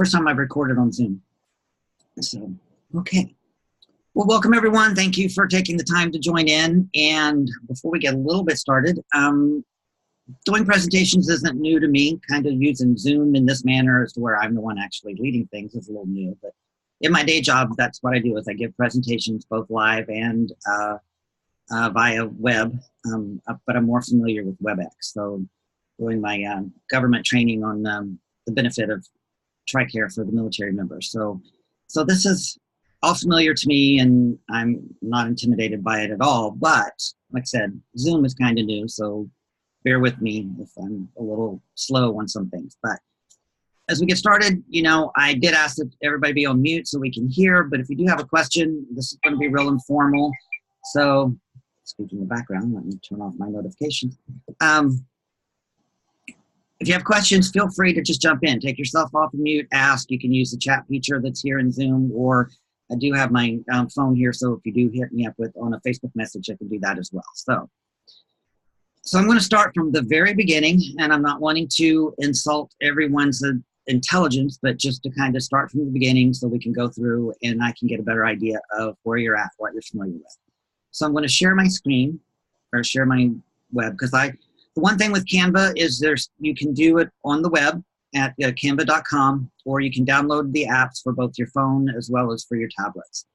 First time I've recorded on Zoom. So, okay. Well, welcome everyone. Thank you for taking the time to join in. And before we get a little bit started, doing presentations isn't new to me. Kind of using Zoom in this manner as to where I'm the one actually leading things is a little new. But in my day job, that's what I do, is I give presentations both live and via web, but I'm more familiar with WebEx. So doing my government training on the benefit of TRICARE for the military members. So this is all familiar to me, and I'm not intimidated by it at all. But like I said, Zoom is kind of new, so bear with me if I'm a little slow on some things. But as we get started, you know, I did ask that everybody be on mute so we can hear, but if you do have a question, this is going to be real informal. So speaking in the background, let me turn off my notifications. If you have questions, feel free to just jump in. Take yourself off of mute, ask. You can use the chat feature that's here in Zoom, or I do have my phone here, so if you do hit me up on a Facebook message, I can do that as well. So I'm going to start from the very beginning, and I'm not wanting to insult everyone's intelligence, but just to kind of start from the beginning so we can go through and I can get a better idea of where you're at, what you're familiar with. So I'm going to share my screen, or share my web, because the one thing with Canva is you can do it on the web at canva.com, or you can download the apps for both your phone as well as for your tablets.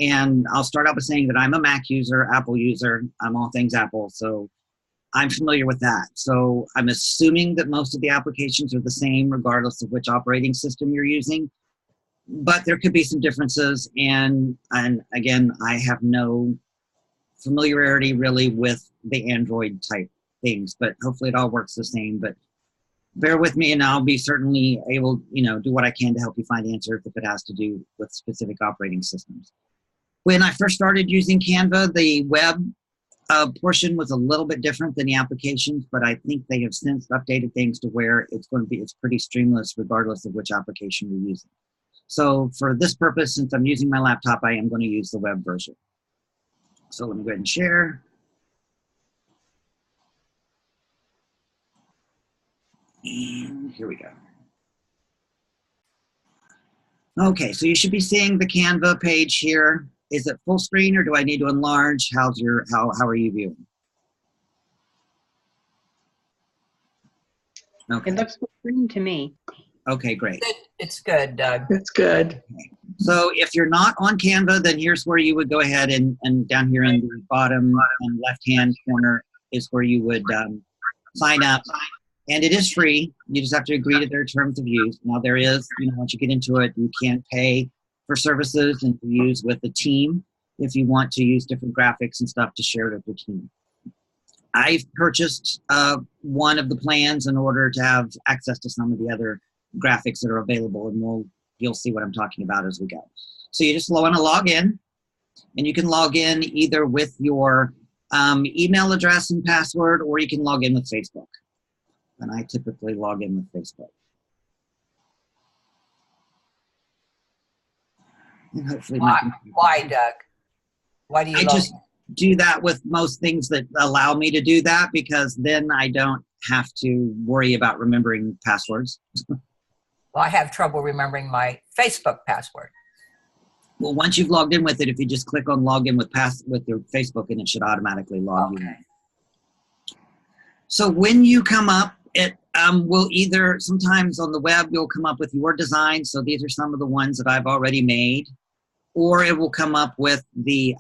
And I'll start out by saying that I'm a Mac user, Apple user. I'm all things Apple, so I'm familiar with that. So I'm assuming that most of the applications are the same regardless of which operating system you're using. But there could be some differences, and again, I have no familiarity really with the Android type things, but hopefully it all works the same. But bear with me, and I'll be certainly able, do what I can to help you find answers if it has to do with specific operating systems. When I first started using Canva, the web portion was a little bit different than the applications, but I think they have since updated things to where it's pretty streamless regardless of which application you're using. So for this purpose, since I'm using my laptop, I am going to use the web version. So let me go ahead and share. And here we go. Okay, so you should be seeing the Canva page here. Is it full screen, or do I need to enlarge? How are you viewing? Okay. It looks full screen to me. Okay, great. It's good, Doug. It's good. Okay. So if you're not on Canva, then here's where you would go ahead and down here in the bottom left-hand corner is where you would sign up. And it is free. You just have to agree to their terms of use. Now there is, once you get into it, you can pay for services and to use with the team if you want to use different graphics and stuff to share with your team. I've purchased one of the plans in order to have access to some of the other graphics that are available, and you'll see what I'm talking about as we go. So you just want to log in, and you can log in either with your email address and password, or you can log in with Facebook. And I typically log in with Facebook. And hopefully why, Doug? Why do you just do that with most things that allow me to do that, because then I don't have to worry about remembering passwords. Well, I have trouble remembering my Facebook password. Well, once you've logged in with it, if you just click on log in with your Facebook, and it should automatically log you in. So when you come up, it will either, sometimes on the web, you'll come up with your design. So these are some of the ones that I've already made. Or it will come up with the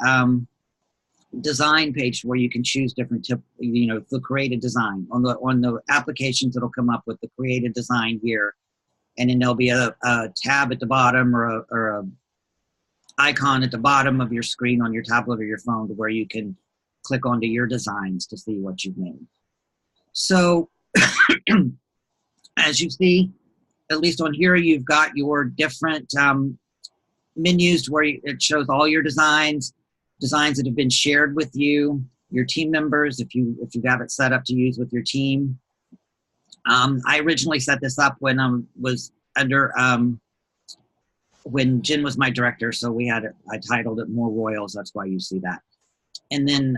design page where you can choose different the create a design. On the applications, it'll come up with the create a design here. And then there'll be a tab at the bottom, or a icon at the bottom of your screen on your tablet or your phone, to where you can click onto your designs to see what you've made. So as you see, at least on here, you've got your different menus where it shows all your designs that have been shared with you, your team members, if you have it set up to use with your team. I originally set this up when I was under, when Jen was my director, so I titled it More Royals, that's why you see that. And then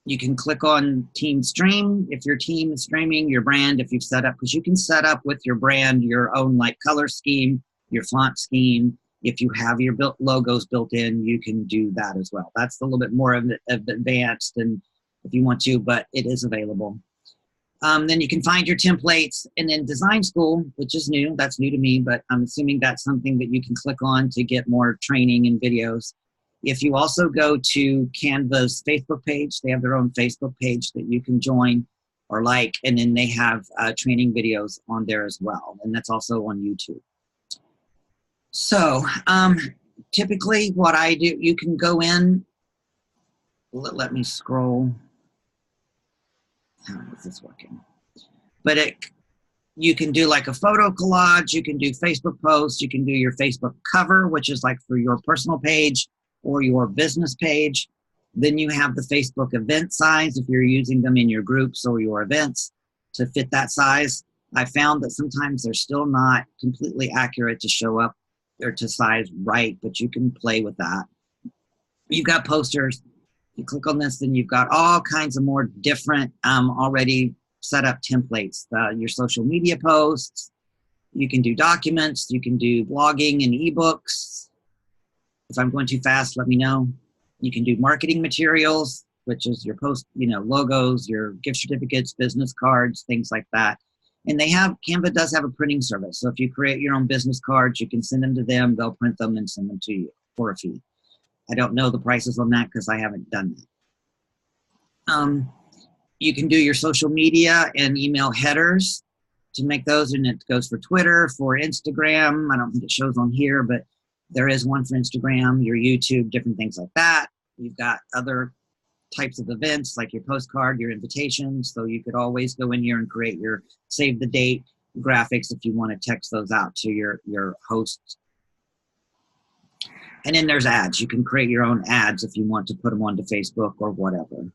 You can click on Team Stream if your team is streaming, your brand, if you've set up, because you can set up with your brand your own like color scheme, your font scheme. If you have your logos built in, you can do that as well. That's a little bit more of advanced and if you want to, but it is available. Then you can find your templates, and then Design School, which is new, that's new to me, but I'm assuming that's something that you can click on to get more training and videos. If you also go to Canva's Facebook page, they have their own Facebook page that you can join or like, and then they have training videos on there as well, and that's also on YouTube. So typically what I do, you can go in, let me scroll. How is this working? But you can do like a photo collage, you can do Facebook posts, you can do your Facebook cover, which is like for your personal page or your business page. Then you have the Facebook event size if you're using them in your groups or your events to fit that size. I found that sometimes they're still not completely accurate to show up or to size right, but you can play with that. You've got posters. You click on this, then you've got all kinds of more different already set up templates. Your social media posts, you can do documents, you can do blogging and ebooks. If I'm going too fast, let me know. You can do marketing materials, which is your post, logos, your gift certificates, business cards, things like that. And Canva does have a printing service. So if you create your own business cards, you can send them to them, they'll print them and send them to you for a fee. I don't know the prices on that because I haven't done that. You can do your social media and email headers to make those, and it goes for Twitter, for Instagram. I don't think it shows on here, but there is one for Instagram, your YouTube, different things like that. You've got other types of events like your postcard, your invitations. So you could always go in here and create your save the date graphics if you want to text those out to your hosts. And then there's ads. You can create your own ads if you want to put them onto Facebook or whatever.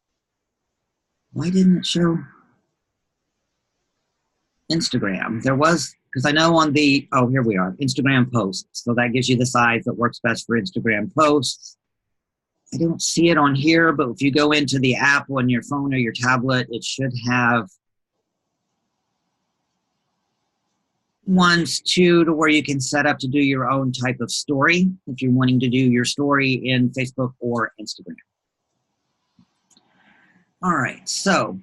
Why didn't it show Instagram? There was, because I know on the, oh, here we are, Instagram posts. So that gives you the size that works best for Instagram posts. I don't see it on here, but if you go into the app on your phone or your tablet, it should have ones, two, to where you can set up to do your own type of story if you're wanting to do your story in Facebook or Instagram. All right, so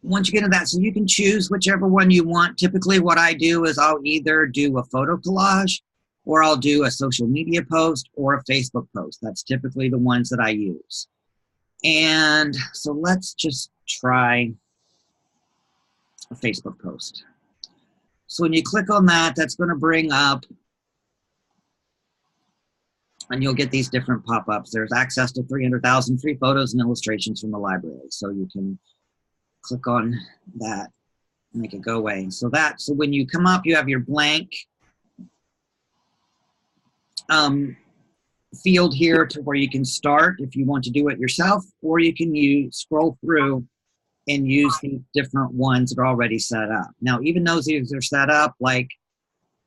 once you get into that, so you can choose whichever one you want. Typically what I do is I'll either do a photo collage or I'll do a social media post or a Facebook post. That's typically the ones that I use. And so let's just try a Facebook post. So when you click on that, that's going to bring up, and you'll get these different pop-ups. There's access to 300,000 free photos and illustrations from the library. So you can click on that, make it go away. So when you come up, you have your blank field here to where you can start if you want to do it yourself, or you can scroll through and use the different ones that are already set up. Now, even those that are set up, like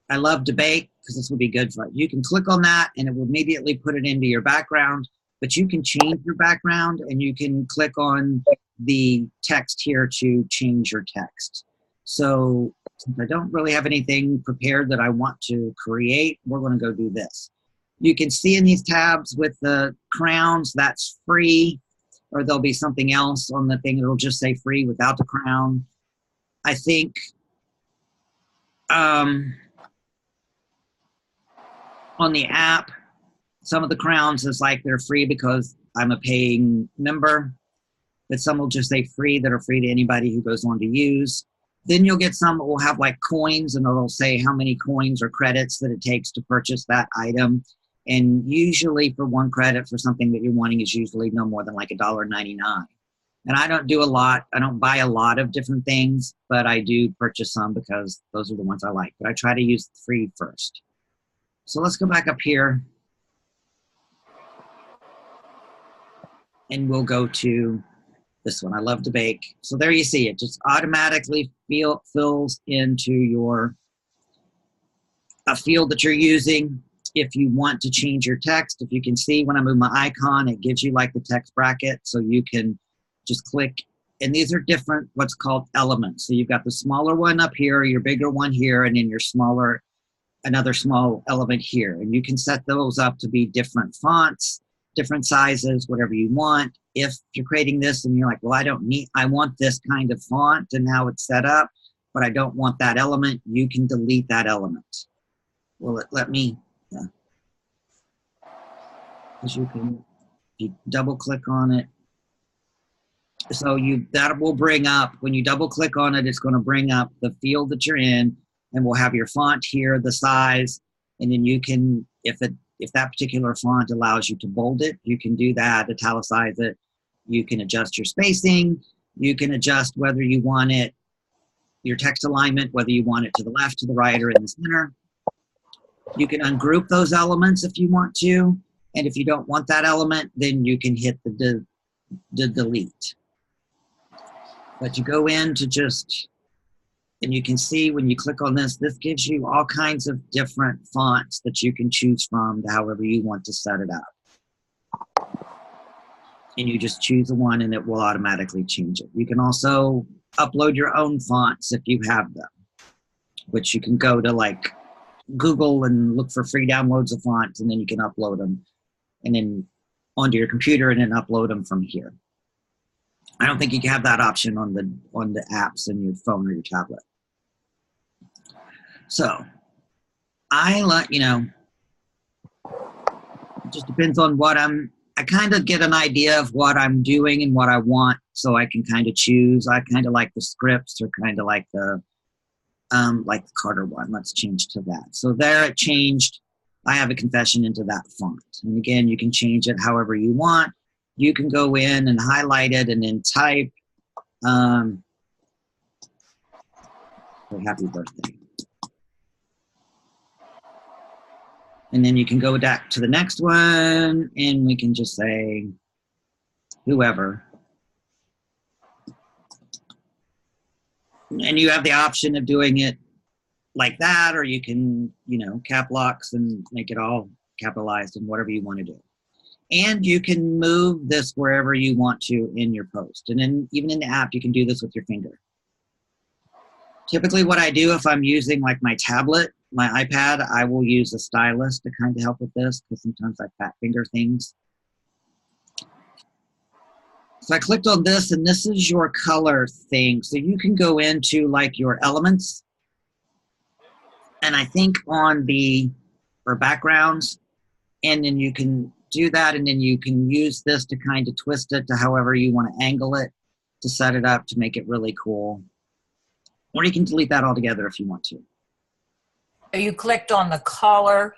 I love to bake, because this would be good for it. You can click on that and it will immediately put it into your background, but you can change your background and you can click on the text here to change your text. So since I don't really have anything prepared that I want to create, we're going to go do this. You can see in these tabs with the crowns, that's free, or there'll be something else on the thing that'll just say free without the crown. I think on the app, some of the crowns is like they're free because I'm a paying member, but some will just say free that are free to anybody who goes on to use. Then you'll get some that will have like coins, and it'll say how many coins or credits that it takes to purchase that item. And usually for one credit for something that you're wanting is usually no more than like $1.99. And I don't do a lot. I don't buy a lot of different things, but I do purchase some because those are the ones I like. But I try to use free first. So let's go back up here. And we'll go to this one. I love to bake. So there you see it. Just automatically fills into a field that you're using. if you want to change your text, if you can see when I move my icon, it gives you like the text bracket. So you can just click, and these are different, what's called elements. So you've got the smaller one up here, your bigger one here, and then your smaller, another small element here. And you can set those up to be different fonts, different sizes, whatever you want. If you're creating this and you're like, well, I want this kind of font and how it's set up, but I don't want that element, you can delete that element. Well, let me, because you double click on it. So that will bring up, when you double click on it, it's going to bring up the field that you're in, and we'll have your font here, the size, and then you can, if that particular font allows you to bold it, you can do that, italicize it. You can adjust your spacing. You can adjust whether you want it, your text alignment, whether you want it to the left, to the right, or in the center. You can ungroup those elements if you want to. And if you don't want that element, then you can hit the delete. But you go in to just, and you can see when you click on this, this gives you all kinds of different fonts that you can choose from to however you want to set it up. And you just choose the one and it will automatically change it. You can also upload your own fonts if you have them, which you can go to like Google and look for free downloads of fonts, and then you can upload them and then onto your computer and then upload them from here. I don't think you can have that option on the apps in your phone or your tablet. So I let, it just depends on what I kind of get an idea of what I'm doing and what I want, so I can kind of choose. I kind of like the scripts, or kind of like the Carter one. Let's change to that. So there it changed. I have a confession into that font. And again, you can change it however you want. You can go in and highlight it and then type happy birthday. And then you can go back to the next one and we can just say whoever. And you have the option of doing it like that, or you can, cap locks and make it all capitalized and whatever you want to do. And you can move this wherever you want to in your post. And then even in the app, you can do this with your finger. Typically what I do if I'm using like my tablet, my iPad, I will use a stylus to kind of help with this, because sometimes I fat finger things. So I clicked on this, and this is your color thing. So you can go into like your elements, and I think on or backgrounds, and then you can do that, and then you can use this to kind of twist it to however you want to angle it to set it up to make it really cool. Or you can delete that altogether if you want to. You clicked on the color.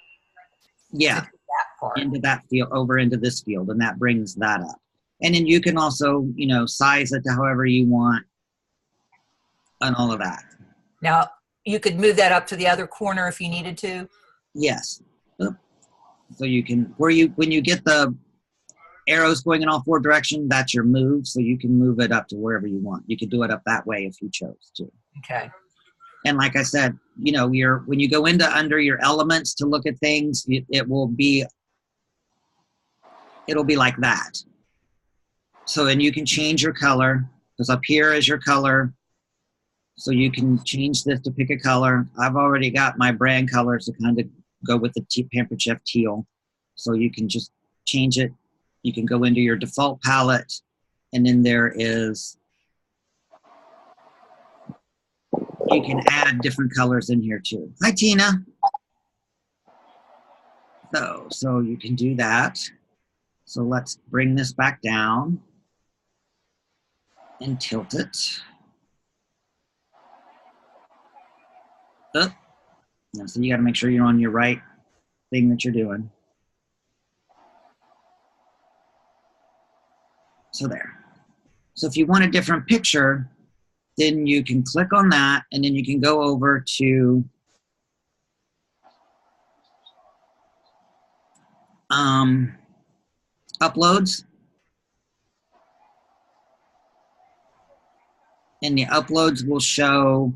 Yeah, that part. into that field, over into this field, and that brings that up. And then you can also, size it to however you want and all of that. Now, you could move that up to the other corner if you needed to. Yes. So you can, when you get the arrows going in all four directions, that's your move. So you can move it up to wherever you want. You could do it up that way if you chose to. Okay. And like I said, when you go under your elements to look at things, it'll be like that. So, and you can change your color, because up here is your color. So you can change this to pick a color. I've already got my brand colors to kind of go with the Pampered Chef teal. So you can just change it. You can go into your default palette, and then you can add different colors in here too. Hi, Tina. So you can do that. So let's bring this back down and tilt it. Up. Now, so you got to make sure you're on your right thing that you're doing. So there. So if you want a different picture, then you can click on that, and then you can go over to uploads. And the uploads will show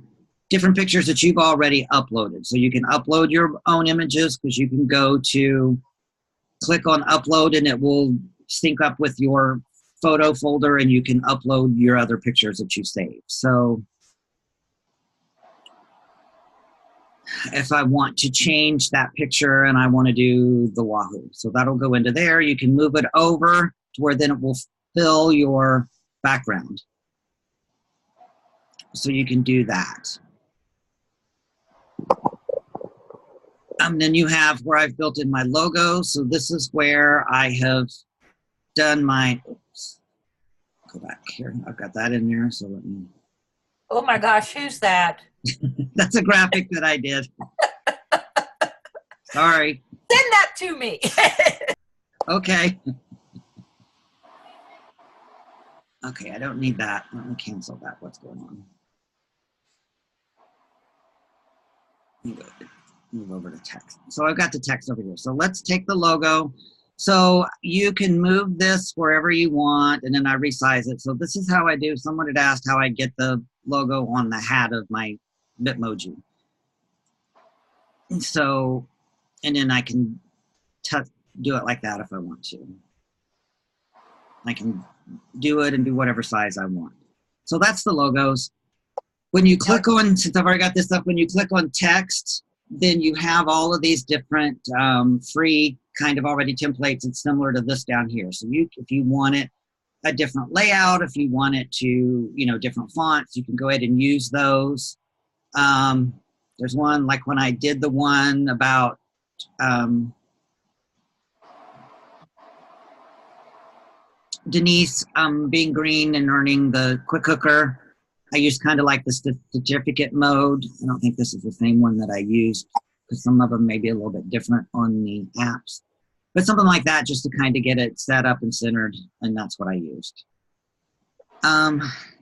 different pictures that you've already uploaded. So you can upload your own images because you can go to click on upload and it will sync up with your photo folder and you can upload your other pictures that you saved. So if I want to change that picture and I want to do the Wahoo, so that'll go into there. You can move it over to where then it will fill your background. So you can do that. Then you have where I've built in my logo. So this is where I have done my, oops, go back here. I've got that in there. So let me. Oh my gosh, who's that? That's a graphic that I did. Sorry. Send that to me. Okay. Okay, I don't need that. Let me cancel that. What's going on? Move over to text. So I've got the text over here. So let's take the logo. So you can move this wherever you want, and then I resize it. So this is how I do. Someone had asked how I get the logo on the hat of my Bitmoji. So, and then I can do it like that if I want to. I can do it and do whatever size I want. So that's the logos. When you click on, since I've already got this up, when you click on text, then you have all of these different free kind of already templates. It's similar to this down here. So if you want it a different layout, if you want it to, different fonts, you can go ahead and use those. There's one, like when I did the one about Denise being green and earning the quick cooker. I used kind of like the certificate mode. I don't think this is the same one that I used because some of them may be a little bit different on the apps. But something like that just to kind of get it set up and centered, and that's what I used.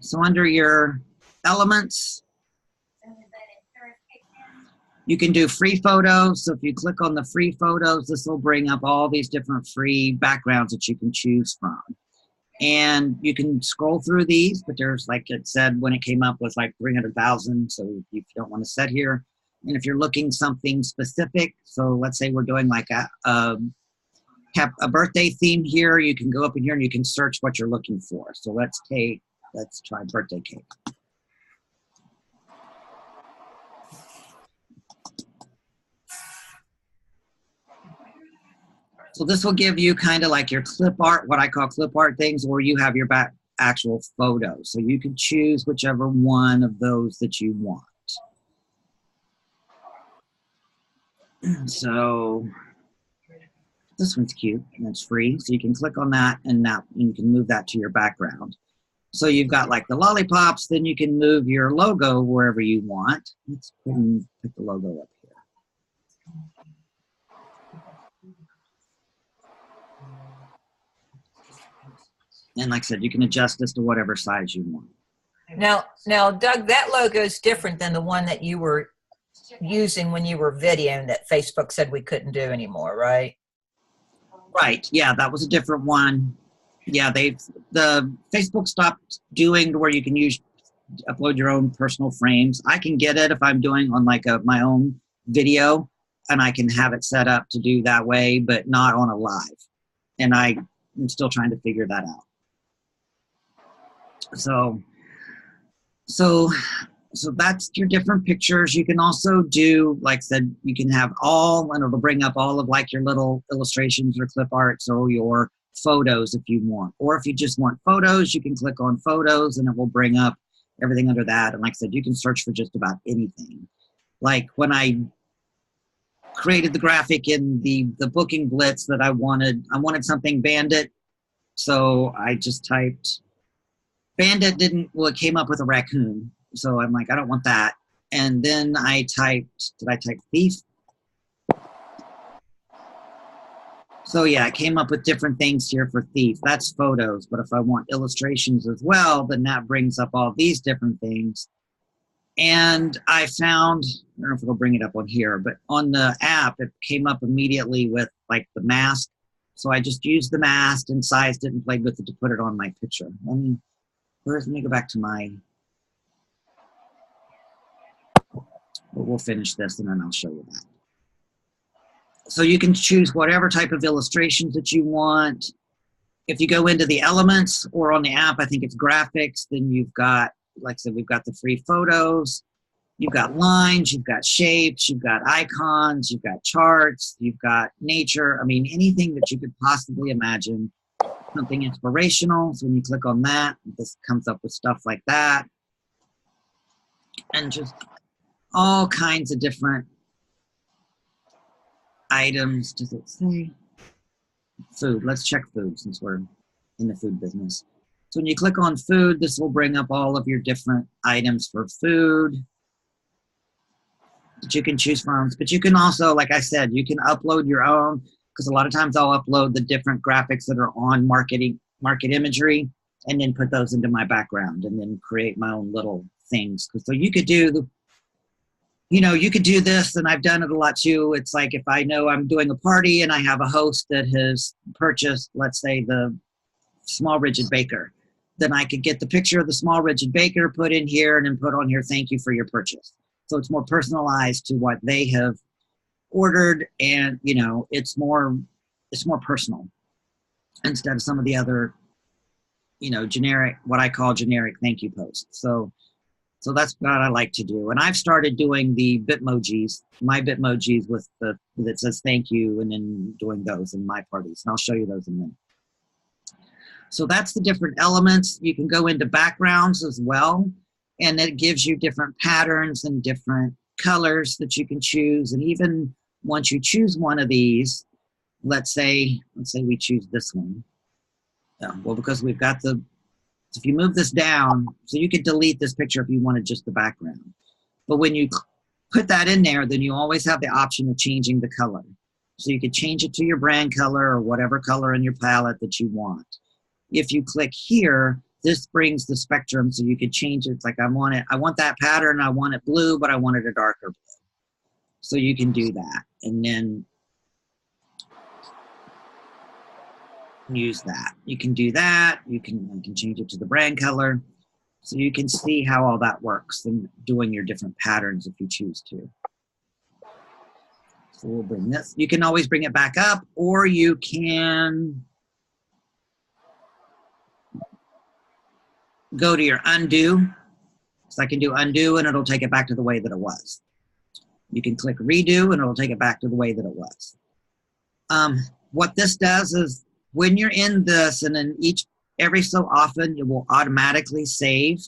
So under your elements, you can do free photos. So if you click on the free photos, this will bring up all these different free backgrounds that you can choose from. And you can scroll through these, but there's, like it said, when it came up was like 300,000. So if you don't want to set here, and if you're looking something specific, so let's say we're doing like a birthday theme here, you can go up in here and you can search what you're looking for. So let's try birthday cake. So this will give you kind of like your clip art, what I call clip art things, or you have your actual photos. So you can choose whichever one of those that you want. So this one's cute and it's free. So you can click on that and you can move that to your background. So you've got like the lollipops, then you can move your logo wherever you want. Let's put the logo up here. And like I said, you can adjust this to whatever size you want. Now, Doug, that logo is different than the one that you were using when you were videoing that Facebook said we couldn't do anymore, right? Right. Yeah, that was a different one. Yeah, the Facebook stopped doing where you can upload your own personal frames. I can get it if I'm doing on like my own video, and I can have it set up to do that way, but not on a live. And I'm still trying to figure that out. So that's your different pictures. You can also do, like I said, you can have and it'll bring up all of like your little illustrations or clip arts or your photos if you want. Or if you just want photos, you can click on photos and it will bring up everything under that. And like I said, you can search for just about anything. Like when I created the graphic in the booking blitz that I wanted something bandit. So I just typed bandit, it came up with a raccoon. So I'm like, I don't want that. And then did I type thief? So yeah, it came up with different things here for thief. That's photos. But if I want illustrations as well, then that brings up all these different things. And I found, I don't know if it'll bring it up on here, but on the app, it came up immediately with like the mask. So I just used the mask and sized it and played with it to put it on my picture. Let me go back to my, But we'll finish this and then I'll show you that. So you can choose whatever type of illustrations that you want. If you go into the elements or on the app, I think it's graphics, then you've got, like I said, we've got the free photos, you've got lines, you've got shapes, you've got icons, you've got charts, you've got nature. I mean, anything that you could possibly imagine, something inspirational. So when you click on that, this comes up with stuff like that. And just all kinds of different items. Does it say? Food. Let's check food since we're in the food business. So when you click on food, this will bring up all of your different items for food that you can choose from. But you can also, like I said, you can upload your own, because a lot of times I'll upload the different graphics that are on market imagery and then put those into my background and then create my own little things. So you could do you could do this, and I've done it a lot too. It's like if I know I'm doing a party and I have a host that has purchased, let's say, the small rigid baker, then I could get the picture of the small rigid baker, put in here, and then put on here, thank you for your purchase. So it's more personalized to what they have ordered, and it's more personal instead of some of the other generic, what I call generic thank you posts. So that's what I like to do. And I've started doing the Bitmojis, my Bitmojis with that says thank you, and then doing those in my parties. And I'll show you those in a minute. So that's the different elements. You can go into backgrounds as well, and it gives you different patterns and different colors that you can choose. And even once you choose one of these, let's say we choose this one. Well, because we've got if you move this down, so you could delete this picture if you wanted just the background. But when you put that in there, then you always have the option of changing the color. So you could change it to your brand color or whatever color in your palette that you want. If you click here, this brings the spectrum, so you could change it. It's like I want that pattern, I want it blue, but I want it a darker blue. So you can do that. And then use that. You can do that. You can change it to the brand color. So you can see how all that works and doing your different patterns if you choose to. So we'll bring this. You can always bring it back up, or you can go to your undo. So I can do undo and it'll take it back to the way that it was. You can click redo and it'll take it back to the way that it was. What this does is when you're in this, and then every so often it will automatically save.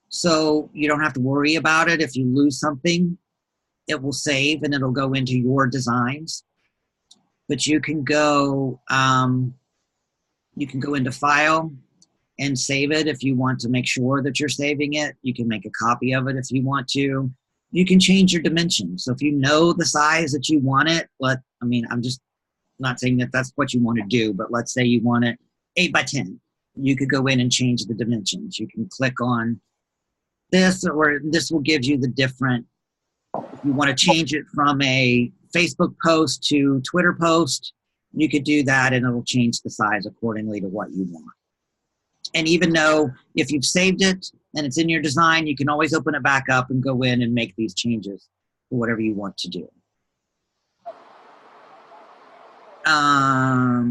So you don't have to worry about it. If you lose something, it will save and it'll go into your designs. But you can go into File and save it if you want to make sure that you're saving it. You can make a copy of it if you want to. You can change your dimensions. So if you know the size that you want it, I'm just not saying that that's what you want to do, but let's say you want it 8 by 10. You could go in and change the dimensions. You can click on this, or this will give you the different, if you want to change it from a Facebook post to Twitter post, you could do that and it'll change the size accordingly to what you want. And even though if you've saved it and it's in your design, you can always open it back up and go in and make these changes for whatever you want to do.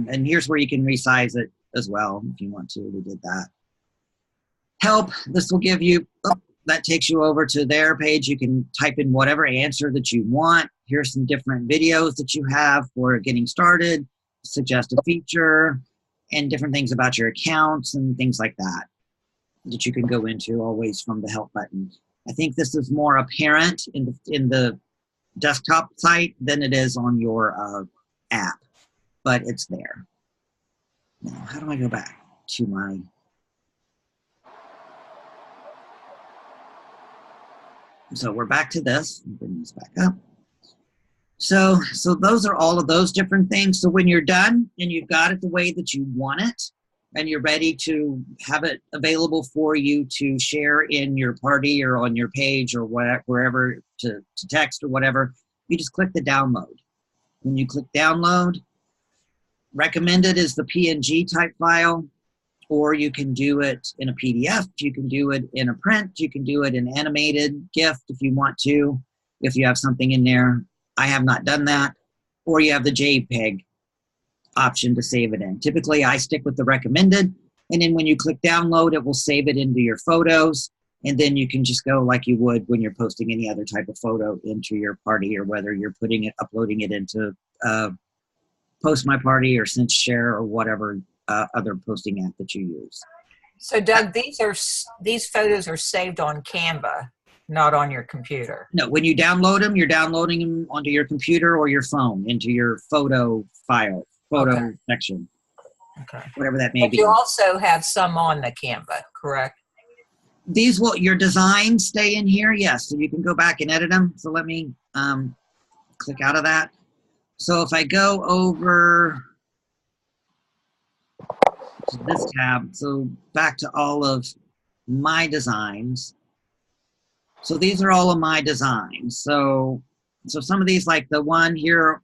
And here's where you can resize it as well if you want to. We did that. Help, this will give you, that takes you over to their page. You can type in whatever answer that you want. Here's some different videos that you have for getting started, suggest a feature, and different things about your accounts and things like that you can go into always from the help button. I think this is more apparent in the desktop site than it is on your app, but it's there. Now, how do I go back to my... So we're back to this. Bring this back up. So those are all of those different things. So when you're done and you've got it the way that you want it, and you're ready to have it available for you to share in your party or on your page or wherever to text or whatever, you just click the download. When you click download, recommended is the PNG type file, or you can do it in a PDF, you can do it in a print, you can do it in animated GIF if you want to. if you have something in there. I have not done that. Or you have the JPEG option to save it in. Typically, I stick with the recommended, and then when you click download, it will save it into your photos, and then you can just go like you would when you're posting any other type of photo into your party, or whether you're uploading it into Post My Party or Since Share or whatever other posting app that you use. So Doug, these photos are saved on Canva, not on your computer. No, when you download them, you're downloading them onto your computer or your phone into your photo file, section. Okay. Whatever that may But be. you also have some on the Canva, correct? These your designs stay in here, yes. So you can go back and edit them. So let me click out of that. So if I go over to this tab, so back to all of my designs. So these are all of my designs. So some of these, like the one here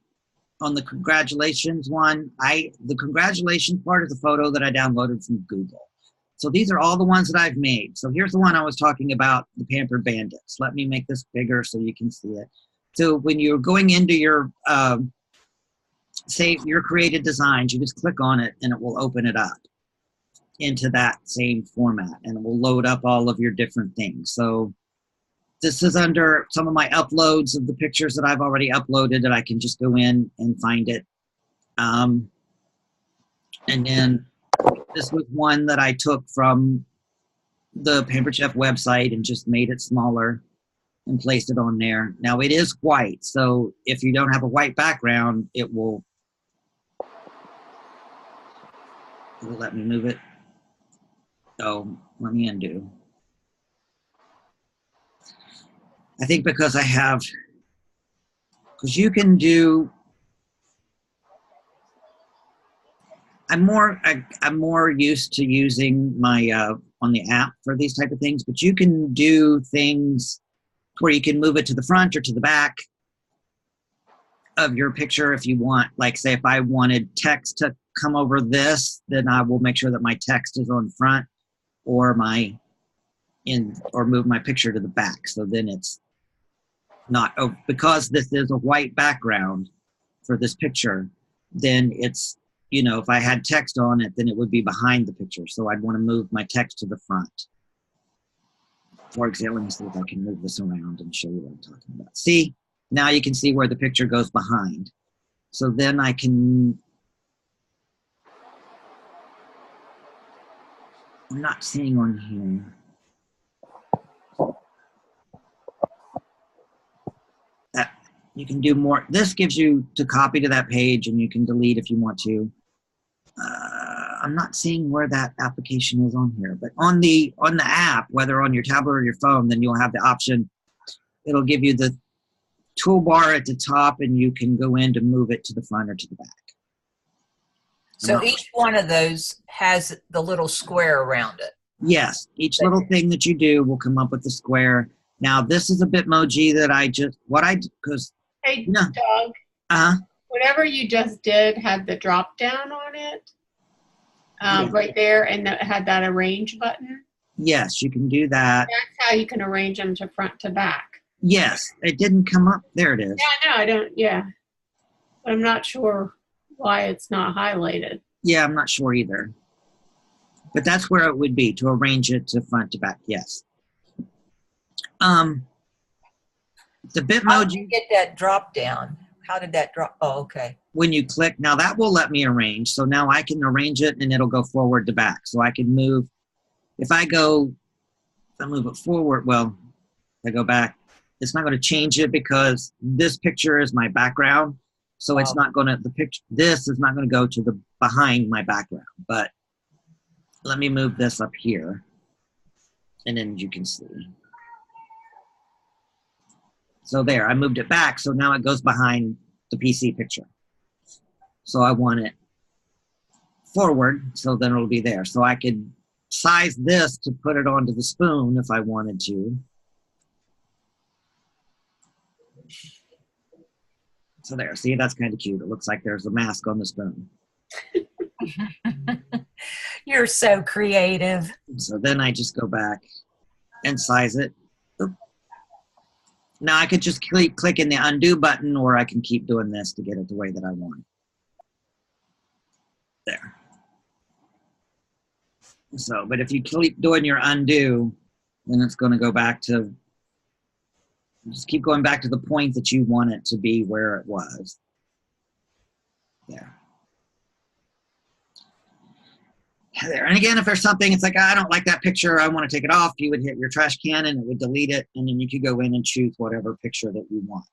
on the congratulations one, the congratulations part is a photo that I downloaded from Google. So these are all the ones that I've made. So here's the one I was talking about, the Pampered Bandits. Let me make this bigger so you can see it. So when you're going into your save your created designs, you just click on it and it will open it up into that same format, and it will load up all of your different things. So this is under some of my uploads of the pictures that I've already uploaded that I can just go in and find it. And then this was one that I took from the Pampered Chef website and just made it smaller and placed it on there. Now it is white, so if you don't have a white background, it will let me move it. So let me undo. I think because you can do, I'm more used to using my on the app for these type of things, but you can do things where you can move it to the front or to the back of your picture if you want. Like say if I wanted text to come over this, then I will make sure that my text is on front, or move my picture to the back. So then it's not, because this is a white background for this picture, then it's, if I had text on it, then it would be behind the picture. So I'd want to move my text to the front. For example, let me see if I can move this around and show you what I'm talking about. See, now you can see where the picture goes behind. So then I can, I'm not seeing on here. That you can do more. This gives you to copy to that page, and you can delete if you want to. I'm not seeing where that application is on here, but on the app, whether on your tablet or your phone, then you'll have the option. It'll give you the toolbar at the top, and you can go in to move it to the front or to the back. So each one of those has the little square around it. Yes, each little thing that you do will come up with the square. Now this is a Bitmoji that Hey, Doug. Whatever you just did had the drop down on it, right there, and that had that arrange button. Yes, you can do that. That's how you can arrange them to front to back. Yes, it didn't come up. There it is. Yeah, no, I don't. Yeah, but I'm not sure why it's not highlighted. Yeah, I'm not sure either. But that's where it would be, to arrange it to front to back. Yes. The Bitmoji. How did you get that drop down? How did that drop? Oh, okay. When you click, now that will let me arrange. So now I can arrange it and it'll go forward to back. So I can move, if I move it forward, well, if I go back, it's not going to change it because this picture is my background. So it's not going to, this is not going to go to the behind my background. But let me move this up here, and then you can see. So there, I moved it back, so now it goes behind the PC picture. So I want it forward, so then it'll be there. So I could size this to put it onto the spoon if I wanted to. So there, see, that's kind of cute. It looks like there's a mask on the spoon. You're so creative. So then I just go back and size it. Now I could just keep clicking the undo button, or I can keep doing this to get it the way that I want. There. So, but if you keep doing your undo, then it's going to go back to, just keep going back to the point that you want it to be where it was. There. There. And again, if there's something, it's like, I don't like that picture, I want to take it off, you would hit your trash can and it would delete it, and then you could go in and choose whatever picture that you want.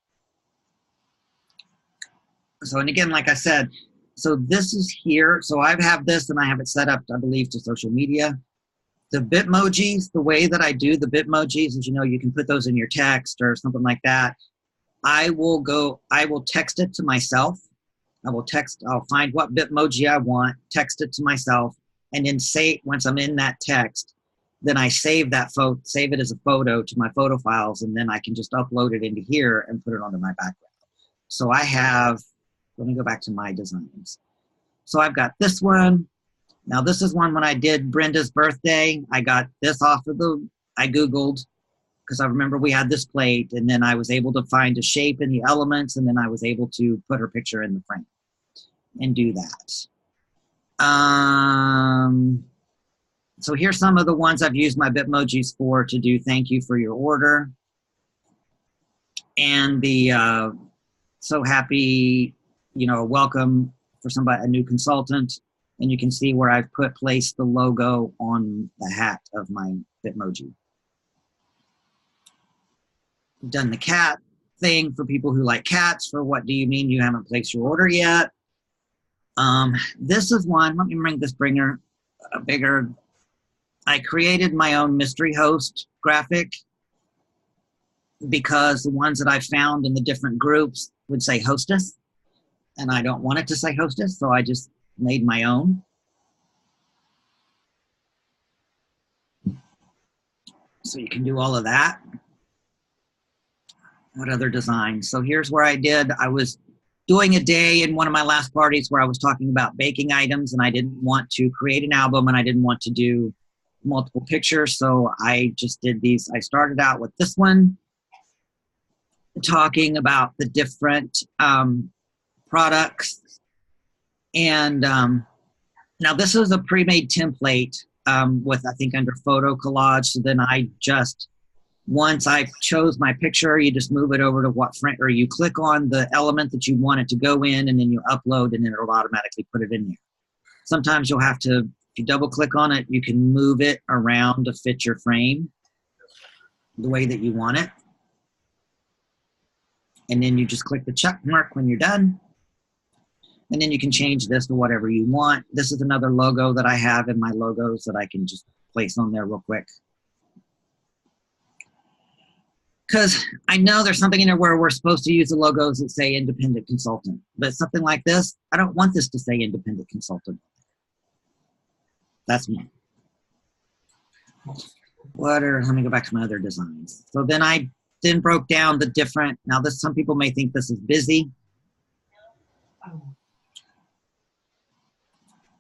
So, and again, like I said, so this is here. So I have this and I have it set up, I believe, to social media. The Bitmojis, the way that I do the Bitmojis is, you know, you can put those in your text or something like that. I will text it to myself. I'll find what Bitmoji I want, text it to myself, and then say, once I'm in that text, then I save that photo, save it as a photo to my photo files, and then I can just upload it into here and put it onto my background. So I have, let me go back to my designs. So I've got this one. Now this is one when I did Brenda's birthday. I got this off of I Googled, because I remember we had this plate, and then I was able to find a shape in the elements, and then I was able to put her picture in the frame and do that. So here's some of the ones I've used my Bitmojis for to do thank you for your order. And the so happy, you know, welcome for somebody, a new consultant. And you can see where I've placed the logo on the hat of my Bitmoji. Done the cat thing for people who like cats, for what do you mean you haven't placed your order yet? This is one, let me bring this bigger. I created my own mystery host graphic because the ones that I found in the different groups would say hostess, and I don't want it to say hostess, so I just made my own. So you can do all of that. What other designs? So here's where I was doing a day in one of my last parties where I was talking about baking items, and I didn't want to create an album, and I didn't want to do multiple pictures. So I just did these. I started out with this one, talking about the different products. And now this is a pre-made template with, I think, under photo collage. So then I just, once I chose my picture, you just move it over to what frame, or you click on the element that you want it to go in, and then you upload, and then it'll automatically put it in there. Sometimes you'll have to, if you double click on it, you can move it around to fit your frame the way that you want it. And then you just click the check mark when you're done. And then you can change this to whatever you want. This is another logo that I have in my logos that I can just place on there real quick. Because I know there's something in there where we're supposed to use the logos that say independent consultant. But something like this, I don't want this to say independent consultant. That's me. Let me go back to my other designs. So then I broke down the different, now this, some people may think this is busy.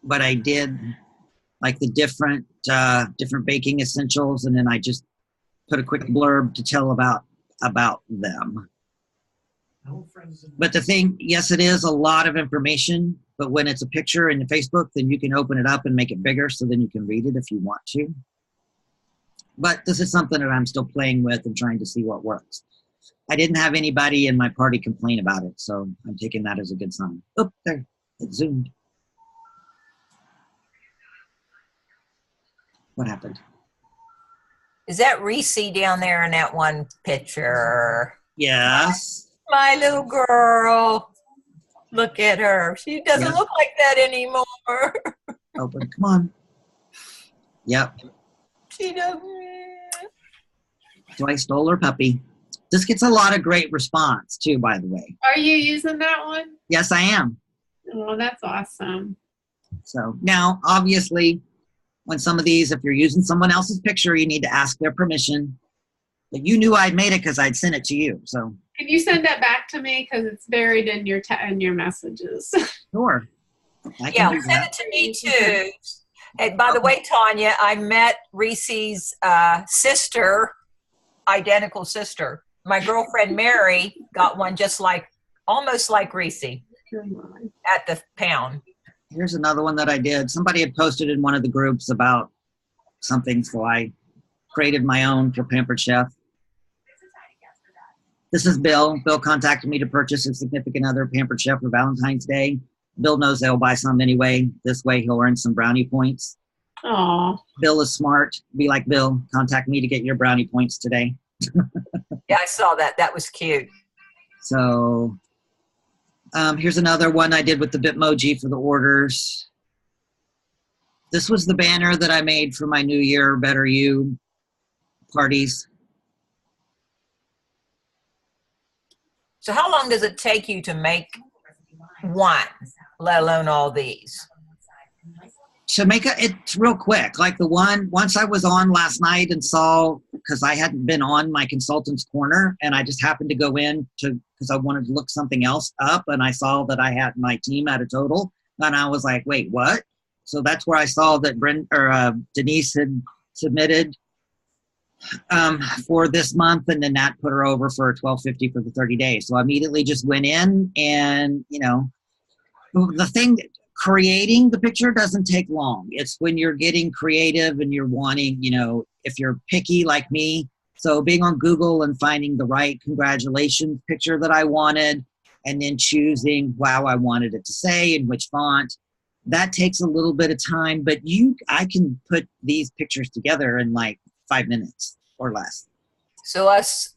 But I did like the different baking essentials, and then I just put a quick blurb to tell about them. But the thing, yes, it is a lot of information, but when it's a picture in Facebook, then you can open it up and make it bigger, so then you can read it if you want to. But this is something that I'm still playing with and trying to see what works. I didn't have anybody in my party complain about it, so I'm taking that as a good sign. Oh, there, it zoomed. What happened? Is that Reese down there in that one picture? Yes. My little girl. Look at her. She doesn't look like that anymore. Open. Come on. Yep. She doesn't. So I stole her puppy. This gets a lot of great response too, by the way. Are you using that one? Yes, I am. Oh, that's awesome. So now, obviously, when some of these, if you're using someone else's picture, you need to ask their permission. But you knew I'd made it because I'd sent it to you. So can you send that back to me, because it's buried in your messages? Sure. Yeah, send it to me too. And by the way, Tanya, I met Reese's sister, identical sister, my girlfriend Mary got one just like, almost like Reese at the pound. Here's another one that I did. Somebody had posted in one of the groups about something, so I created my own for Pampered Chef. This is Bill. Bill contacted me to purchase a significant other Pampered Chef for Valentine's Day. Bill knows they'll buy some anyway. This way he'll earn some brownie points. Aww. Bill is smart. Be like Bill. Contact me to get your brownie points today. Yeah, I saw that. That was cute. So here's another one I did with the Bitmoji for the orders. This was the banner that I made for my New Year Better You parties. So how long does it take you to make one, let alone all these? To make it's real quick. Like the one, once I was on last night and saw, because I hadn't been on my consultant's corner, and I just happened to go in because I wanted to look something else up, and I saw that I had my team at a total, and I was like, wait, what? So that's where I saw that Denise had submitted for this month, and then that put her over for $12.50 for the 30 days. So I immediately just went in, and the thing, creating the picture doesn't take long. It's when you're getting creative and you're wanting, if you're picky like me. So being on Google and finding the right congratulations picture that I wanted, and then choosing how I wanted it to say and which font, that takes a little bit of time, but I can put these pictures together in like 5 minutes or less. So us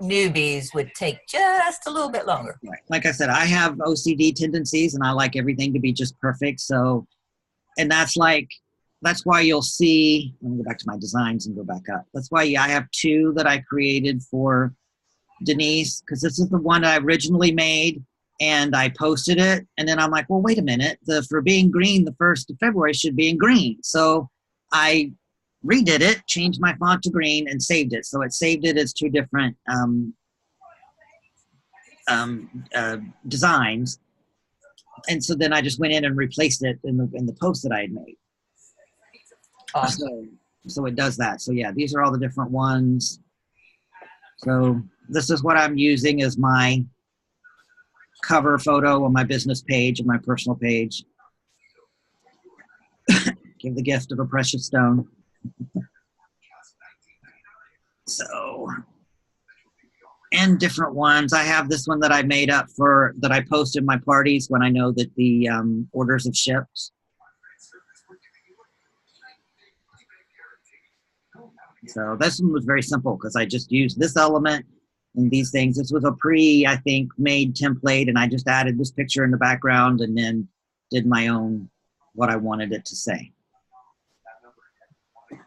newbies would take just a little bit longer. Right. Like I said, I have OCD tendencies and I like everything to be just perfect. So, and that's why you'll see, let me go back to my designs and go back up. That's why I have two that I created for Denise, because this is the one I originally made and I posted it. And then I'm like, well, wait a minute. For being green, the 1st of February should be in green. So I redid it, changed my font to green, and saved it. So it saved it as two different designs. And so then I just went in and replaced it in the post that I had made. Awesome. So it does that. So yeah, these are all the different ones. So this is what I'm using as my cover photo on my business page and my personal page. Give the gift of a precious stone. So, and different ones. I have this one that I made up that I post in my parties when I know that the orders have shipped. So this one was very simple because I just used this element and these things. This was a I think, made template, and I just added this picture in the background and then did my own, what I wanted it to say.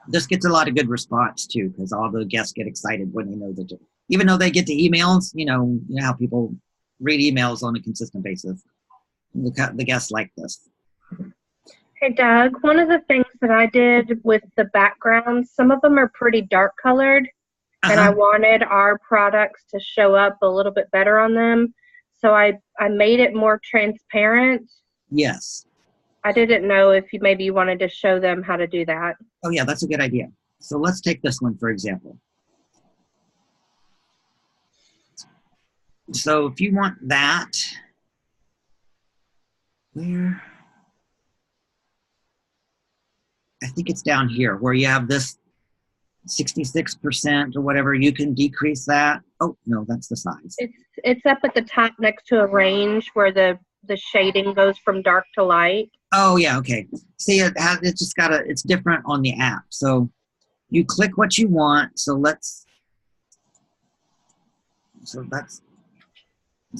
This gets a lot of good response too, because all the guests get excited when they know that, even though they get the emails, you know how people read emails on a consistent basis. The guests like this. Hey Doug, one of the things that I did with the backgrounds, some of them are pretty dark colored, and I wanted our products to show up a little bit better on them. So I made it more transparent. Yes. I didn't know if maybe you wanted to show them how to do that. Oh yeah, that's a good idea. So let's take this one, for example. So if you want that, where? I think it's down here where you have this 66% or whatever. You can decrease that. Oh, no, that's the size. It's up at the top next to a range where the shading goes from dark to light. Oh yeah, okay. See, it's just it's different on the app. So you click what you want. So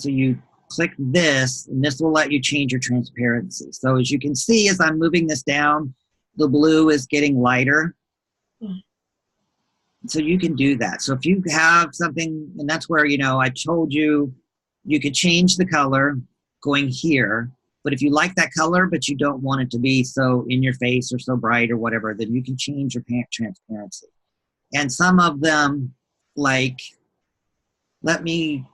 you click this, and this will let you change your transparency. So as you can see, as I'm moving this down, the blue is getting lighter. So you can do that. So if you have something, and that's where, I told you, you could change the color going here. But if you like that color, but you don't want it to be so in your face or so bright or whatever, then you can change your transparency. And some of them, like, let me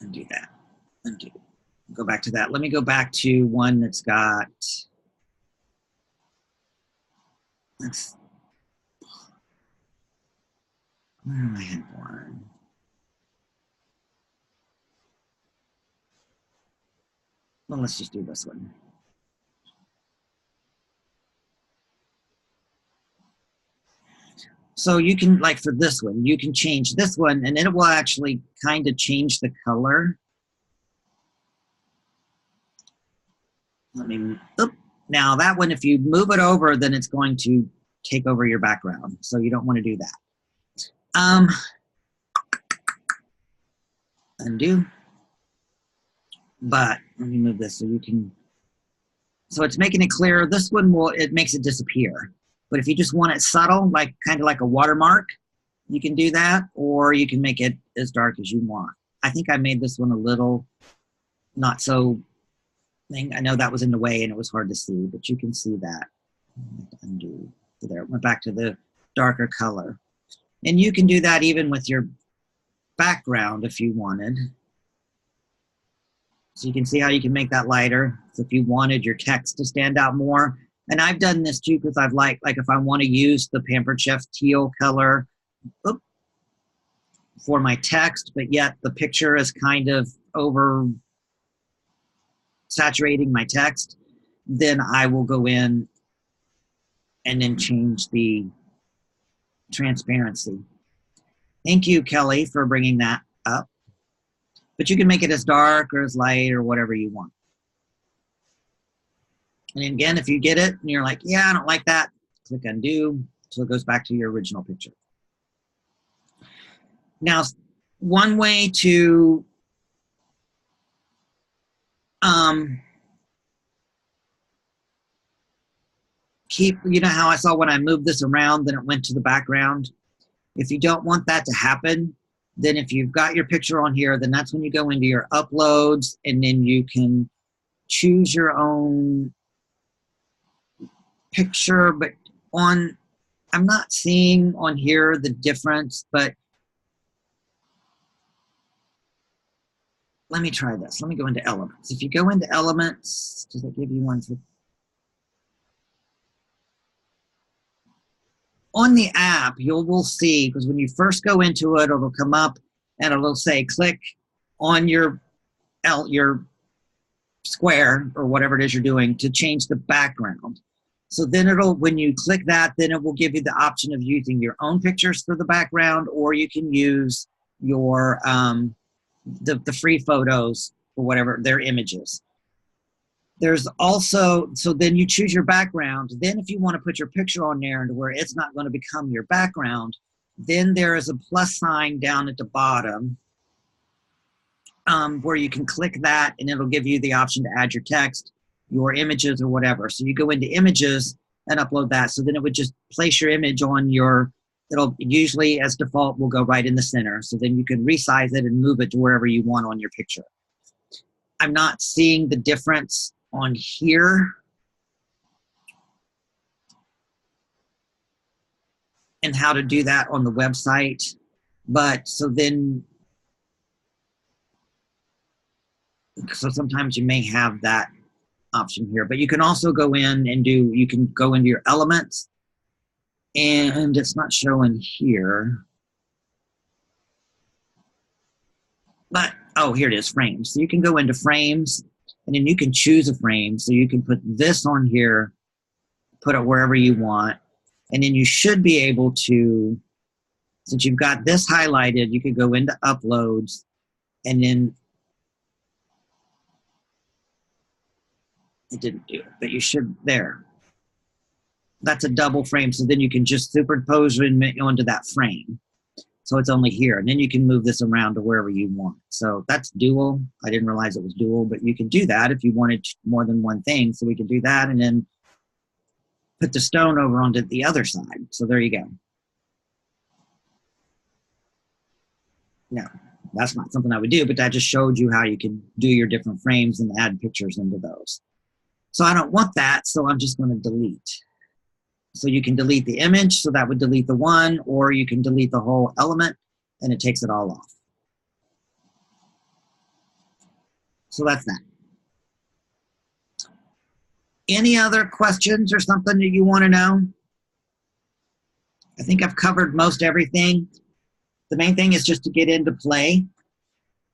undo that. Undo. Go back to that. Let me go back to one that's got, I had one. Well, let's just do this one. So you can, like for this one, you can change this one and it will actually kind of change the color. Let me, oop. Now that one, if you move it over, then it's going to take over your background. So you don't want to do that. Undo. But let me move this so you can, so it's making it clear. This one will, it makes it disappear. But if you just want it subtle, like kind of like a watermark, you can do that, or you can make it as dark as you want. I think I made this one a little not so thing. I know that was in the way and it was hard to see, but you can see that. Undo. So there, it went back to the darker color. And you can do that even with your background if you wanted. So you can see how you can make that lighter. So if you wanted your text to stand out more, and I've done this too because I've like if I want to use the Pampered Chef teal color for my text, but yet the picture is kind of over saturating my text, then I will go in and then change the transparency. Thank you, Kelly, for bringing that up. But you can make it as dark or as light or whatever you want. And again, if you get it and you're like, yeah, I don't like that, click undo so it goes back to your original picture. Now, one way to keep, you know how I saw when I moved this around, then it went to the background. If you don't want that to happen, then if you've got your picture on here, then that's when you go into your uploads and then you can choose your own picture. But on, I'm not seeing on here the difference, but let me try this. Let me go into elements. If you go into elements, does it give you one for, on the app, you will see, because when you first go into it, it'll come up and it'll say, click on your square or whatever it is you're doing to change the background. So then it'll, when you click that, then it will give you the option of using your own pictures for the background, or you can use your, the free photos or whatever, their images. There's also, so then you choose your background. Then if you want to put your picture on there and where it's not going to become your background, then there is a plus sign down at the bottom where you can click that and it'll give you the option to add your text, your images or whatever. So you go into images and upload that. So then it would just place your image on your, it'll usually as default will go right in the center. So then you can resize it and move it to wherever you want on your picture. I'm not seeing the difference on here and how to do that on the website. But so then, so sometimes you may have that option here, but you can also go in and do, you can go into your elements and it's not showing here, but, oh, here it is, frames. So you can go into frames and then you can choose a frame. So you can put this on here, put it wherever you want. And then you should be able to, since you've got this highlighted, you could go into uploads and then it didn't do it, but you should, there. That's a double frame. So then you can just superimpose it onto that frame. So it's only here. And then you can move this around to wherever you want. So that's dual. I didn't realize it was dual, but you can do that if you wanted more than one thing. So we can do that and then put the stone over onto the other side. So there you go. No, that's not something I would do, but that just showed you how you can do your different frames and add pictures into those. So I don't want that, so I'm just going to delete. So you can delete the image, so that would delete the one, or you can delete the whole element and it takes it all off. So that's that. Any other questions or something that you want to know? I think I've covered most everything. the main thing is just to get into play.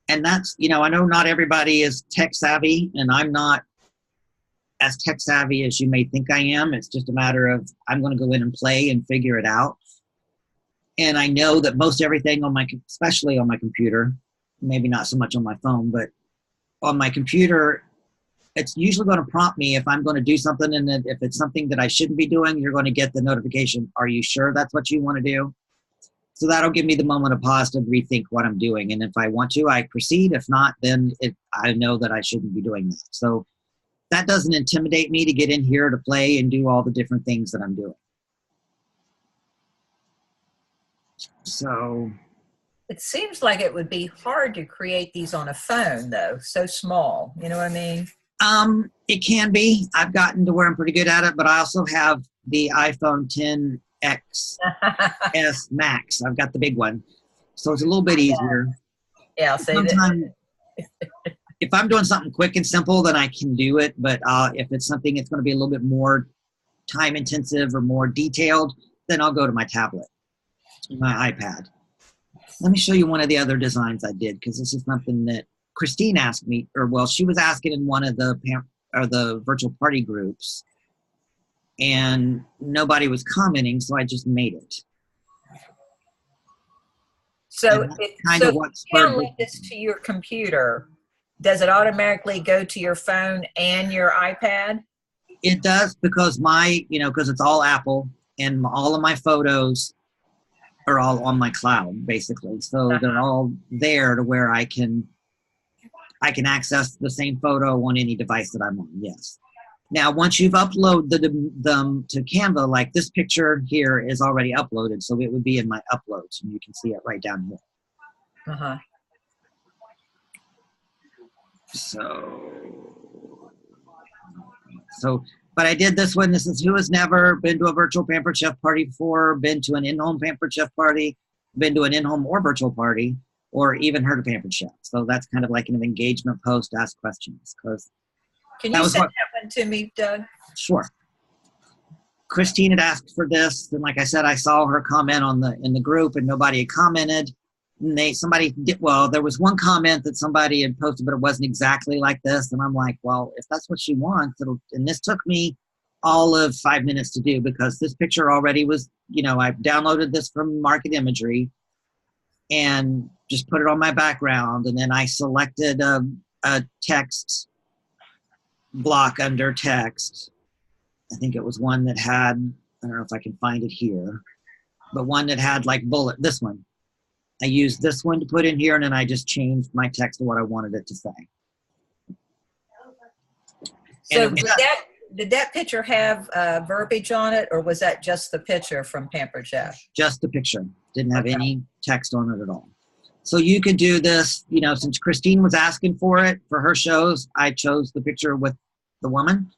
And that's, you know, I know not everybody is tech savvy, and I'm not as tech savvy as you may think I am. It's just a matter of I'm going to go in and play and figure it out. And I know that most everything on my, especially on my computer, maybe not so much on my phone, but on my computer, it's usually going to prompt me if I'm going to do something, and if it's something that I shouldn't be doing, you're going to get the notification. Are you sure that's what you want to do? So that'll give me the moment of pause to rethink what I'm doing. And if I want to, I proceed. If not, then I know that I shouldn't be doing that. So that doesn't intimidate me to get in here to play and do all the different things that I'm doing. So it seems like it would be hard to create these on a phone, though, so small. You know what I mean? It can be. I've gotten to where I'm pretty good at it, but I also have the iPhone XS Max. I've got the big one, so it's a little bit easier. Yeah, I'll say sometimes if I'm doing something quick and simple, then I can do it. But if it's something that's going to be a little bit more time intensive or more detailed, then I'll go to my tablet, my iPad. Let me show you one of the other designs I did, because this is something that Christine asked me, or well, she was asking in one of the virtual party groups, and nobody was commenting, so I just made it. So if you download this to your computer, does it automatically go to your phone and your iPad? It does, because because it's all Apple, and all of my photos are all on my cloud, basically. So they're all there to where I can access the same photo on any device that I'm on, yes. Now, once you've uploaded them to Canva, like this picture here is already uploaded, so it would be in my uploads, and you can see it right down here. Uh-huh. But I did this one. This is who has never been to a virtual Pampered Chef party before, been to an in-home Pampered Chef party, been to an in-home or virtual party, or even heard of Pampered Chef. So that's kind of like an engagement post, ask questions. Can you send that one to me, Doug? Sure. Christine had asked for this, and like I said, I saw her comment in the group, and nobody had commented. And there was one comment that somebody had posted, but it wasn't exactly like this. And I'm like, well, if that's what she wants, and this took me all of 5 minutes to do, because this picture already was, I downloaded this from Market Imagery and just put it on my background. And then I selected a text block under text. I think it was one that had, I don't know if I can find it here, but one that had like this one. I used this one to put in here, and then I just changed my text to what I wanted it to say. So did that picture have verbiage on it, or was that just the picture from Pampered Chef? Just the picture. Didn't have any text on it at all. So you could do this, since Christine was asking for it for her shows, I chose the picture with the woman,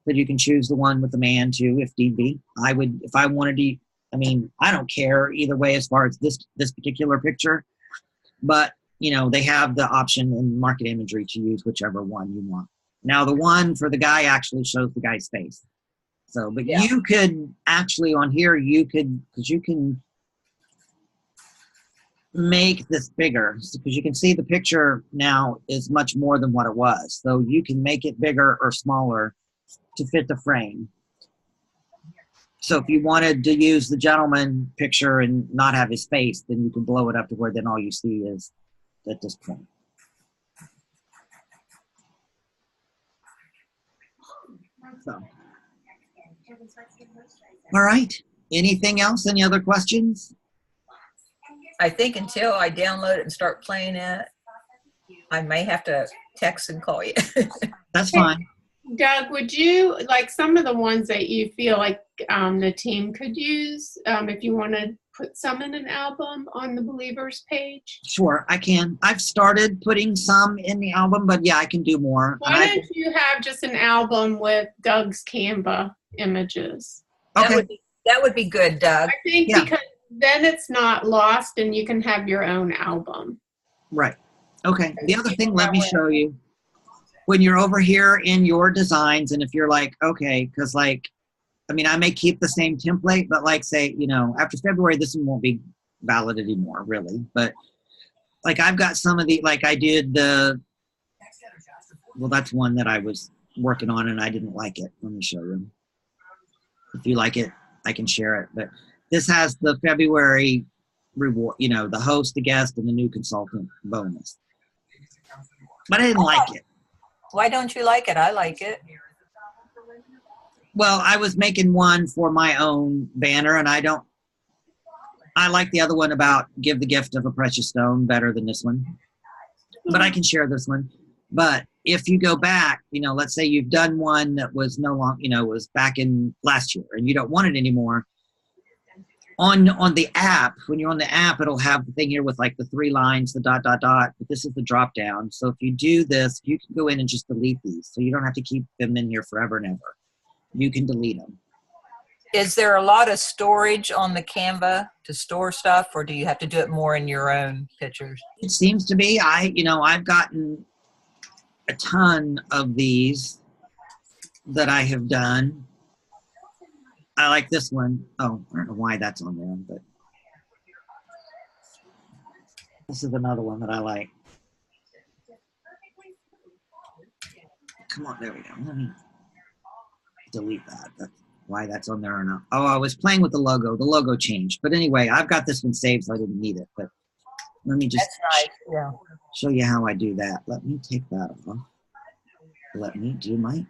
but you can choose the one with the man too, if need be. If I wanted to, I don't care either way as far as this particular picture, but they have the option in Market Imagery to use whichever one you want. Now the one for the guy actually shows the guy's face. So, but yeah. You could actually on here, because you can make this bigger, because you can see the picture now is much more than what it was. So you can make it bigger or smaller to fit the frame. So if you wanted to use the gentleman picture and not have his face, then you can blow it up to where then all you see is at this point. So. All right. Anything else? Any other questions? I think until I download it and start playing it, I may have to text and call you. That's fine. Doug, would you, like some of the ones that you feel like the team could use, if you want to put some in an album on the Believers page? Sure, I can. I've started putting some in the album, but yeah, I can do more. Why don't you have just an album with Doug's Canva images? Okay. That would be good, Doug. I think because then it's not lost and you can have your own album. Right. Okay. The other thing, let me show you. When you're over here in your designs, and if you're like, okay, because I may keep the same template, but like say, after February, this one won't be valid anymore, really. But like I've got some of the, like I did the, well, that's one that I was working on and I didn't like it. Let me show you. If you like it, I can share it. But this has the February reward, you know, the host, the guest, and the new consultant bonus. But I didn't like it. Why don't you like it? I like it. Well, I was making one for my own banner, and I like the other one about give the gift of a precious stone better than this one. But I can share this one. But if you go back, you know, let's say you've done one that was no longer, you know, was back in last year and you don't want it anymore. On the app, when you're on the app, it'll have the thing here with like the 3 lines, the ... But this is the drop down. So if you do this, you can go in and just delete these. So you don't have to keep them in here forever and ever. You can delete them. Is there a lot of storage on the Canva to store stuff, or do you have to do it more in your own pictures? It seems to be. I've gotten a ton of these that I have done. I like this one. Oh, I don't know why that's on there, but this is another one that I like. Come on, there we go. Let me delete that. That's why that's on there or not. Oh, I was playing with the logo. The logo changed. But anyway, I've got this one saved, so I didn't need it. But let me just show you how I do that. Let me take that off. Let me do my,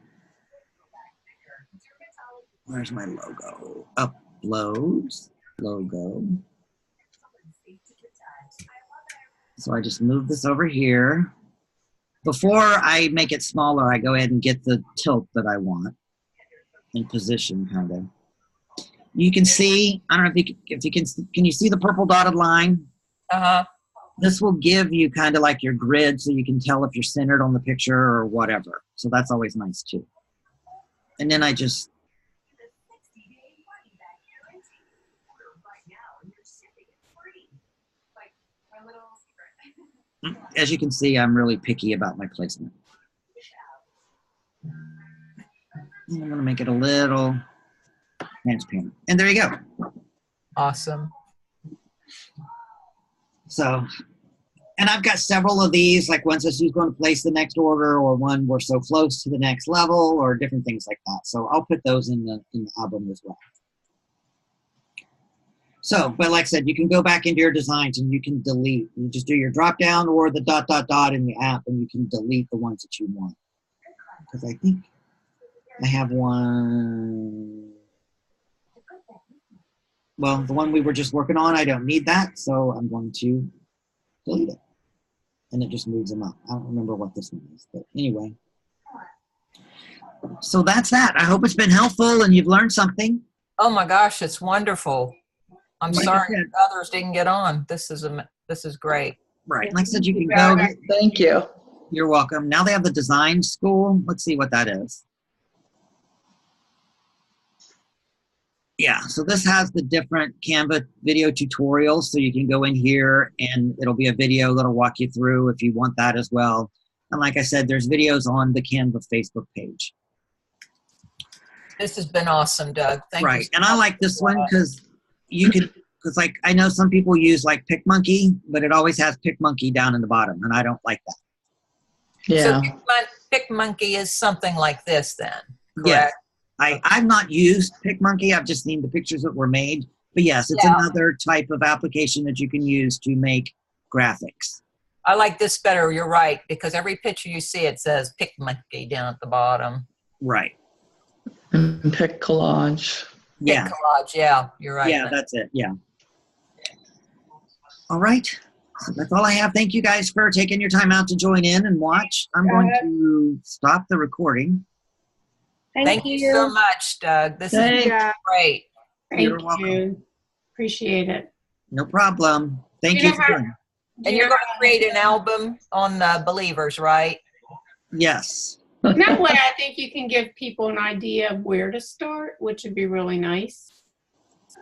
where's my logo? Uploads, logo. So I just move this over here. Before I make it smaller, I go ahead and get the tilt that I want in position, kind of. You can see, I don't know if you can you see the purple dotted line? Uh-huh. This will give you kind of like your grid so you can tell if you're centered on the picture or whatever. So that's always nice too. And then I just, as you can see, I'm really picky about my placement. And I'm gonna make it a little transparent. And there you go. Awesome. So, and I've got several of these, like one says who's going to place the next order, or one we're so close to the next level, or different things like that. So I'll put those in the album as well. So, but like I said, you can go back into your designs and you can delete. You just do your drop down or the ... in the app, and you can delete the ones that you want. Because I think I have one. Well, the one we were just working on, I don't need that, so I'm going to delete it. And it just moves them up. I don't remember what this one is, but anyway. So that's that. I hope it's been helpful and you've learned something. Oh my gosh, it's wonderful. I'm sorry others didn't get on. This is great. Right. Like I said, you can go. Thank you. You're welcome. Now they have the design school. Let's see what that is. Yeah, so this has the different Canva video tutorials. So you can go in here and it'll be a video that'll walk you through if you want that as well. And like I said, there's videos on the Canva Facebook page. This has been awesome, Doug. Thank you. Right, and I like this one because you can, because like I know some people use like PicMonkey, but it always has PicMonkey down in the bottom, and I don't like that. Yeah. So PicMonkey is something like this then, correct? Yeah. I've not used PicMonkey. I've just seen the pictures that were made. But yes, it's another type of application that you can use to make graphics. I like this better, you're right, because every picture you see, it says PicMonkey down at the bottom. Right. And Pic Collage. Yeah. Pic Collage, yeah, you're right. Yeah, that's it, yeah. All right. So that's all I have. Thank you guys for taking your time out to join in and watch. I'm going to stop the recording. Thank you so much, Doug. This is great. You're welcome. Appreciate it. No problem. Thank you for doing it. And you're going to create an album on Believers, right? Yes. That way I think you can give people an idea of where to start, which would be really nice.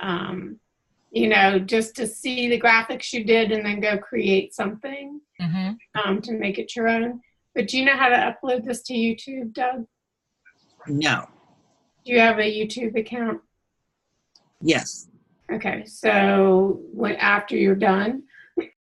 You know, just to see the graphics you did and then go create something to make it your own. But do you know how to upload this to YouTube, Doug? No. Do you have a YouTube account? Yes. Okay, so after you're done,